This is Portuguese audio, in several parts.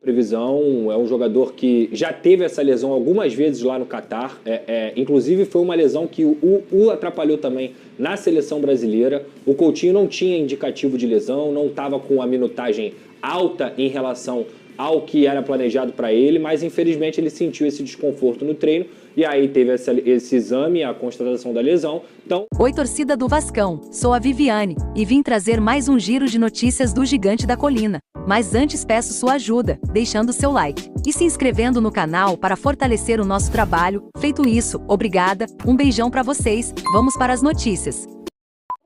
Previsão, é um jogador que já teve essa lesão algumas vezes lá no Catar, inclusive foi uma lesão que o atrapalhou também na seleção brasileira. O Coutinho não tinha indicativo de lesão, não estava com a minutagem alta em relação ao que era planejado para ele, mas infelizmente ele sentiu esse desconforto no treino e aí teve esse exame, a constatação da lesão. Então... Oi, torcida do Vascão, sou a Viviane e vim trazer mais um giro de notícias do Gigante da Colina. Mas antes peço sua ajuda, deixando seu like e se inscrevendo no canal para fortalecer o nosso trabalho. Feito isso, obrigada, um beijão para vocês, vamos para as notícias.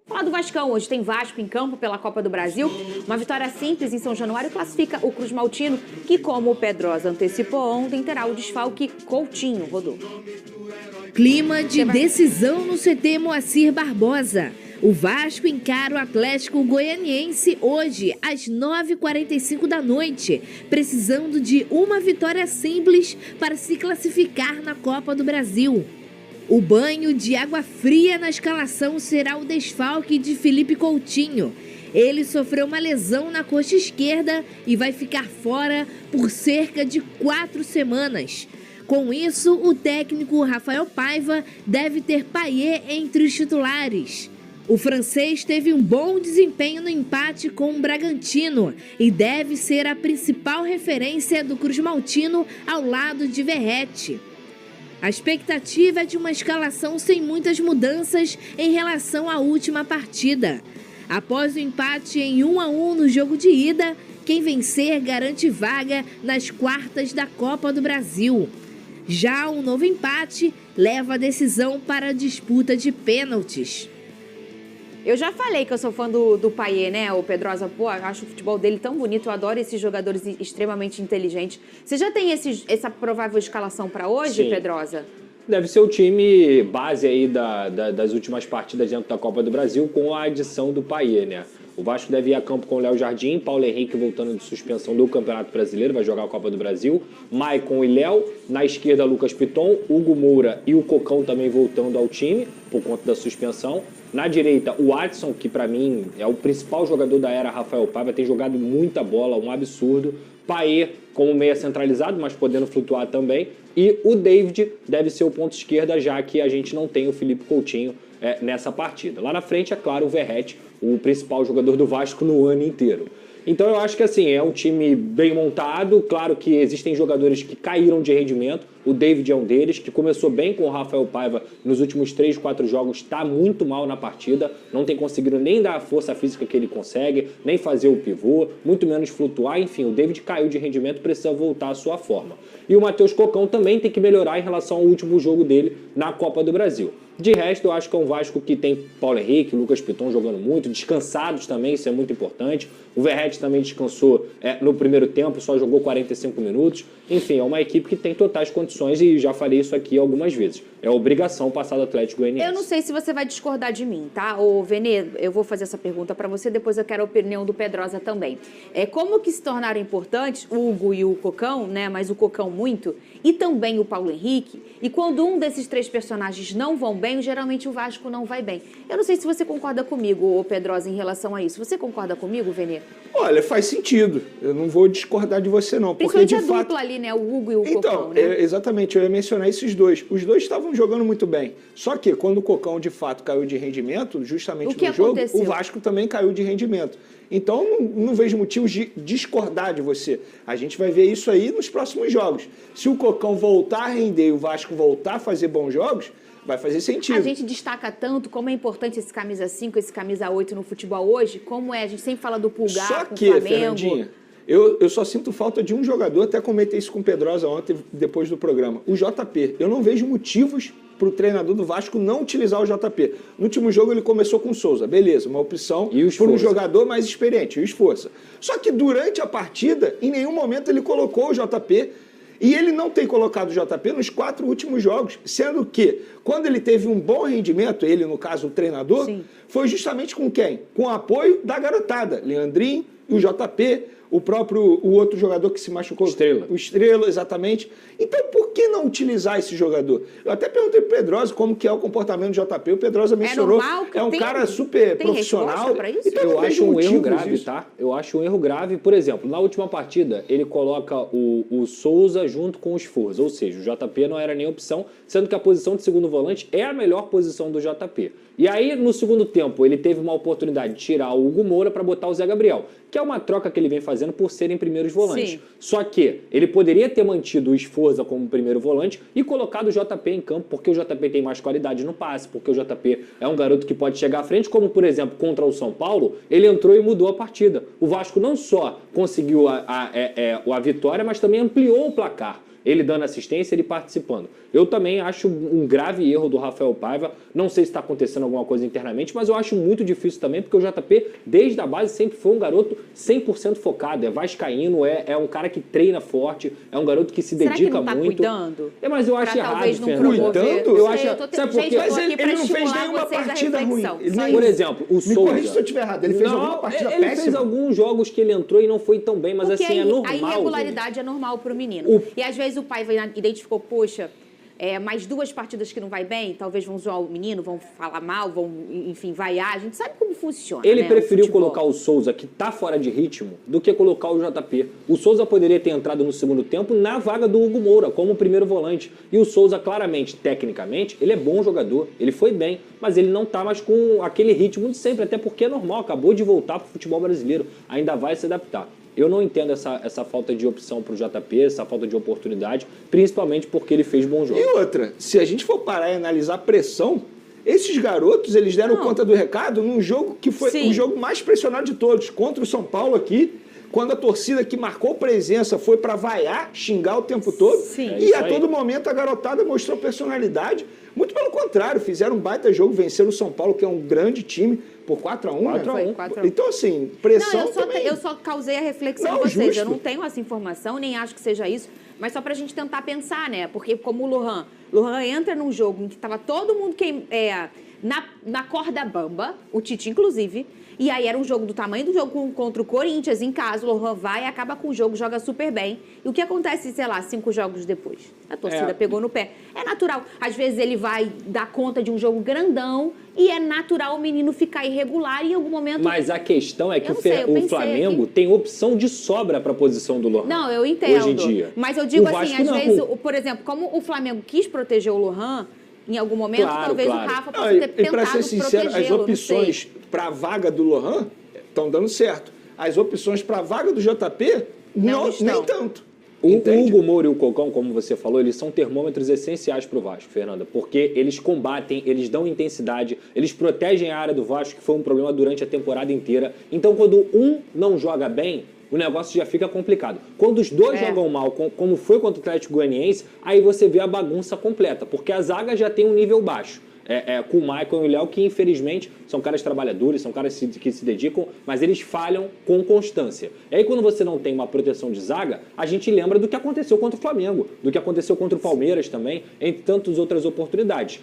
Falar do Vascão, hoje tem Vasco em campo pela Copa do Brasil. Uma vitória simples em São Januário classifica o Cruz Maltino, que, como o Pedrosa antecipou ontem, terá o desfalque Coutinho. Rodou. Clima de decisão no CT Moacir Barbosa. O Vasco encara o Atlético Goianiense hoje, às 9h45 da noite, precisando de uma vitória simples para se classificar na Copa do Brasil. O banho de água fria na escalação será o desfalque de Felipe Coutinho. Ele sofreu uma lesão na coxa esquerda e vai ficar fora por cerca de 4 semanas. Com isso, o técnico Rafael Paiva deve ter Payet entre os titulares. O francês teve um bom desempenho no empate com o Bragantino e deve ser a principal referência do Cruz Maltino ao lado de Verratti. A expectativa é de uma escalação sem muitas mudanças em relação à última partida. Após o empate em 1-1 no jogo de ida, quem vencer garante vaga nas quartas da Copa do Brasil. Já um novo empate leva a decisão para a disputa de pênaltis. Eu já falei que eu sou fã do Payet, né, o Pedrosa? Pô, eu acho o futebol dele tão bonito, eu adoro esses jogadores extremamente inteligentes. Você já tem essa provável escalação para hoje, Sim. Pedrosa? Deve ser o time base aí das últimas partidas dentro da Copa do Brasil, com a adição do Payet, né? O Vasco deve ir a campo com o Léo Jardim, Paulo Henrique voltando de suspensão do Campeonato Brasileiro, vai jogar a Copa do Brasil, Maicon e Léo, na esquerda Lucas Piton, Hugo Moura e o Cocão também voltando ao time, por conta da suspensão. Na direita, o Adson, que para mim é o principal jogador da era Rafael Paiva, tem jogado muita bola, um absurdo. Payet como meia centralizado, mas podendo flutuar também. E o David deve ser o ponto esquerda, já que a gente não tem o Felipe Coutinho nessa partida. Lá na frente, é claro, o Verratti, o principal jogador do Vasco no ano inteiro. Então eu acho que assim, é um time bem montado, claro que existem jogadores que caíram de rendimento, o David é um deles, que começou bem com o Rafael Paiva nos últimos 3, 4 jogos, está muito mal na partida, não tem conseguido nem dar a força física que ele consegue, nem fazer o pivô, muito menos flutuar, enfim, o David caiu de rendimento, precisa voltar à sua forma. E o Matheus Cocão também tem que melhorar em relação ao último jogo dele na Copa do Brasil. De resto, eu acho que é um Vasco que tem Paulo Henrique, Lucas Piton jogando muito, descansados também, isso é muito importante. O Verratti também descansou no primeiro tempo, só jogou 45 minutos. Enfim, é uma equipe que tem totais condições e já falei isso aqui algumas vezes. É obrigação passar do Atlético Goianiense. Eu não sei se você vai discordar de mim, tá? Ô, Venê, eu vou fazer essa pergunta para você, depois eu quero a opinião do Pedrosa também. Como que se tornaram importantes o Hugo e o Cocão, né? Mas o Cocão muito, e também o Paulo Henrique, e quando um desses 3 personagens não vão bem, geralmente o Vasco não vai bem. Eu não sei se você concorda comigo, ô Pedrosa, em relação a isso. Você concorda comigo, Venê? Olha, faz sentido. Eu não vou discordar de você, não. Principalmente porque, de a fato... dupla ali, né? O Hugo e o Então, Cocão, né? Exatamente, eu ia mencionar esses dois. Os dois estavam jogando muito bem. Só que quando o Cocão, de fato, caiu de rendimento, justamente no jogo, o Vasco também caiu de rendimento. Então, não vejo motivos de discordar de você. A gente vai ver isso aí nos próximos jogos. Se o Cocão voltar a render e o Vasco voltar a fazer bons jogos, vai fazer sentido. A gente destaca tanto como é importante esse camisa 5, esse camisa 8 no futebol hoje, como a gente sempre fala do Pulgar só com o que, Flamengo. Fernandinha, eu só sinto falta de um jogador, até comentei isso com o Pedrosa ontem, depois do programa, o JP. Eu não vejo motivos para o treinador do Vasco não utilizar o JP. No último jogo ele começou com o Souza, beleza, uma opção por um jogador mais experiente, o Esforça. Só que durante a partida, em nenhum momento ele colocou o JP, e ele não tem colocado o JP nos 4 últimos jogos, sendo que, quando ele teve um bom rendimento, ele, no caso, o treinador, foi justamente com quem? Com o apoio da garotada, Leandrinho e o JP. o outro jogador que se machucou. Estrela. O Estrela, exatamente. Então, por que não utilizar esse jogador? Eu até perguntei pro Pedrosa como que é o comportamento do JP. O Pedrosa mencionou, normal que é um cara super profissional. Pra isso? Então, Eu não vejo acho um erro motivos grave, disso. tá? Eu acho um erro grave. Por exemplo, na última partida, ele coloca o Souza junto com o Sforza. Ou seja, o JP não era nem opção, sendo que a posição de segundo volante é a melhor posição do JP. E aí, no segundo tempo, ele teve uma oportunidade de tirar o Hugo Moura para botar o Zé Gabriel, que é uma troca que ele vem fazendo por serem primeiros volantes. Sim. Só que ele poderia ter mantido o Sforza como primeiro volante e colocado o JP em campo, porque o JP tem mais qualidade no passe, porque o JP é um garoto que pode chegar à frente, como, por exemplo, contra o São Paulo, ele entrou e mudou a partida. O Vasco não só conseguiu a vitória, mas também ampliou o placar. Ele dando assistência, ele participando. Eu também acho um grave erro do Rafael Paiva. Não sei se está acontecendo alguma coisa internamente, mas eu acho muito difícil também, porque o JP, desde a base, sempre foi um garoto 100% focado. É vascaíno, é um cara que treina forte, é um garoto que se dedica Será que não tá muito. cuidando? Eu acho Pra errado, talvez não Fernando. promover? Cuidando? Eu acho, Gente, sabe por quê? eu tô Mas aqui ele pra não fez estimular nenhuma vocês à partida ruim. reflexão. Ele Só nem- isso. Por exemplo, o Me Souza. corrija se eu estiver errado. Ele fez alguma partida ele péssima. fez alguns jogos que ele entrou e não foi tão bem, mas Porque assim, é normal. a irregularidade é normal pro menino. E às vezes o pai identificou, poxa, mais 2 partidas que não vai bem, talvez vão zoar o menino, vão falar mal, vão, enfim, vaiar. A gente sabe como funciona, Ele né, preferiu o futebol. colocar o Souza, que tá fora de ritmo, do que colocar o JP. O Souza poderia ter entrado no segundo tempo na vaga do Hugo Moura, como primeiro volante. E o Souza, claramente, tecnicamente, ele é bom jogador, ele foi bem, mas ele não tá mais com aquele ritmo de sempre, até porque é normal, acabou de voltar pro futebol brasileiro, ainda vai se adaptar. Eu não entendo essa falta de opção pro JP, essa falta de oportunidade, principalmente porque ele fez bom jogo. E outra, se a gente for parar e analisar a pressão, esses garotos, eles deram conta do recado num jogo que foi Sim. o jogo mais pressionado de todos, contra o São Paulo aqui, quando a torcida que marcou presença foi para vaiar, xingar o tempo todo. Sim. É E isso a aí. todo momento a garotada mostrou personalidade. Muito pelo contrário, fizeram um baita jogo, venceram o São Paulo, que é um grande time, por 4-1. 4 a 1. Foi 4 a 1. Então, assim, pressão Não, também. eu só causei a reflexão Não, em vocês. justo. Eu não tenho essa informação, nem acho que seja isso, mas só pra gente tentar pensar, né? Porque como o Lohan entra num jogo em que tava todo mundo na corda bamba, o Tite inclusive, e aí era um jogo do tamanho do jogo contra o Corinthians, em casa, o Lohan vai, acaba com o jogo, joga super bem. E o que acontece, sei lá, 5 jogos depois? A torcida pegou no pé. É natural. Às vezes ele vai dar conta de um jogo grandão e é natural o menino ficar irregular e em algum momento... Mas a questão é que Eu não sei, eu o pensei Flamengo aqui. tem opção de sobra para a posição do Lohan. Não, eu entendo. Hoje em dia. Mas eu digo O assim, Vasco às não. vezes, por exemplo, como o Flamengo quis proteger o Lohan, em algum momento, Claro, talvez claro. o Rafa Não, possa ter e para tentado ser sincero, as protegê-lo, não opções sei. para a vaga do Lohan estão dando certo. As opções para a vaga do JP, Não estão. nem tanto. O Entende? Hugo Moura e o Cocão, como você falou, eles são termômetros essenciais para o Vasco, Fernanda, porque eles combatem, eles dão intensidade, eles protegem a área do Vasco, que foi um problema durante a temporada inteira. Então, quando um não joga bem, o negócio já fica complicado. Quando os dois jogam mal, como foi contra o Atlético Goianiense, aí você vê a bagunça completa, porque a zaga já tem um nível baixo. Com o Maicon e o Léo, que infelizmente são caras trabalhadores, são caras que se dedicam, mas eles falham com constância. E aí quando você não tem uma proteção de zaga, a gente lembra do que aconteceu contra o Flamengo, do que aconteceu contra o Palmeiras também, entre tantas outras oportunidades.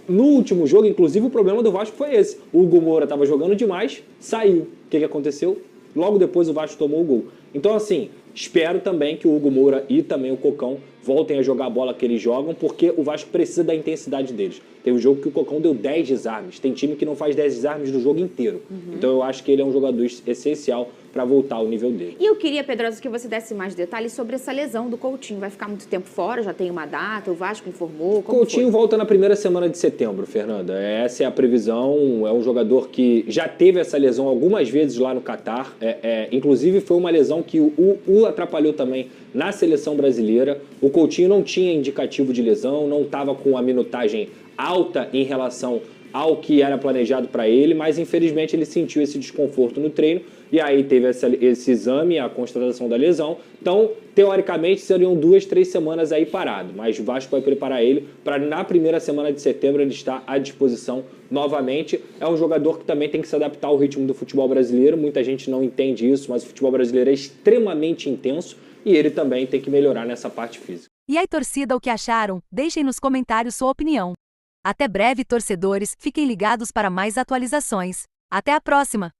No último jogo, inclusive, o problema do Vasco foi esse. O Hugo Moura estava jogando demais, saiu. O que aconteceu? Logo depois o Vasco tomou o gol. Então, assim, espero também que o Hugo Moura e também o Cocão voltem a jogar a bola que eles jogam, porque o Vasco precisa da intensidade deles. Tem um jogo que o Cocão deu 10 desarmes. Tem time que não faz 10 desarmes no jogo inteiro. Então eu acho que ele é um jogador essencial para voltar ao nível dele. E eu queria, Pedrosa, que você desse mais detalhes sobre essa lesão do Coutinho. Vai ficar muito tempo fora, já tem uma data, o Vasco informou, como Coutinho foi? volta na primeira semana de setembro, Fernanda. Essa é a previsão. É um jogador que já teve essa lesão algumas vezes lá no Catar. Inclusive foi uma lesão que o atrapalhou também na seleção brasileira. O Coutinho não tinha indicativo de lesão, não estava com a minutagem alta em relação ao que era planejado para ele, mas infelizmente ele sentiu esse desconforto no treino e aí teve esse exame, a constatação da lesão. Então, teoricamente, seriam 2, 3 semanas aí parado, mas o Vasco vai preparar ele para na primeira semana de setembro ele estar à disposição novamente. É um jogador que também tem que se adaptar ao ritmo do futebol brasileiro, muita gente não entende isso, mas o futebol brasileiro é extremamente intenso e ele também tem que melhorar nessa parte física. E aí, torcida, o que acharam? Deixem nos comentários sua opinião. Até breve, torcedores, fiquem ligados para mais atualizações. Até a próxima!